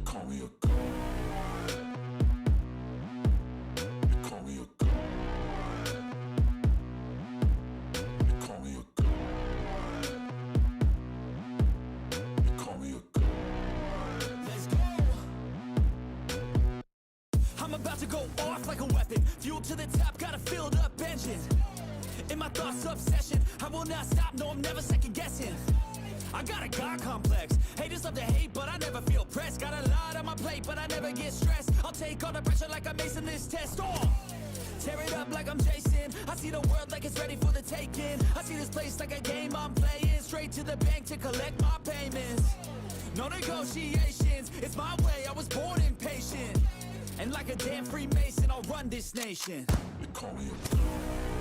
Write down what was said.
call me a god. You call me a god. You call me a god. You call me a god. Let's go. I'm about to go off like a weapon. Fuel to the top, got a filled up engine. In my thoughts, obsession. I will not stop, no, I'm never second guessing. I got a God complex. Haters love to hate, but I never feel pressed. Got a lot on my plate, but I never get stressed. I'll take all the pressure like I'm acing this test. Tear it up like I'm Jason. I see the world like it's ready for the taking. I see this place like a game I'm playing. Straight to the bank to collect my payments. No negotiations, it's my way, I was born impatient. And like a damn Freemason, I'll run this nation. You call me a god.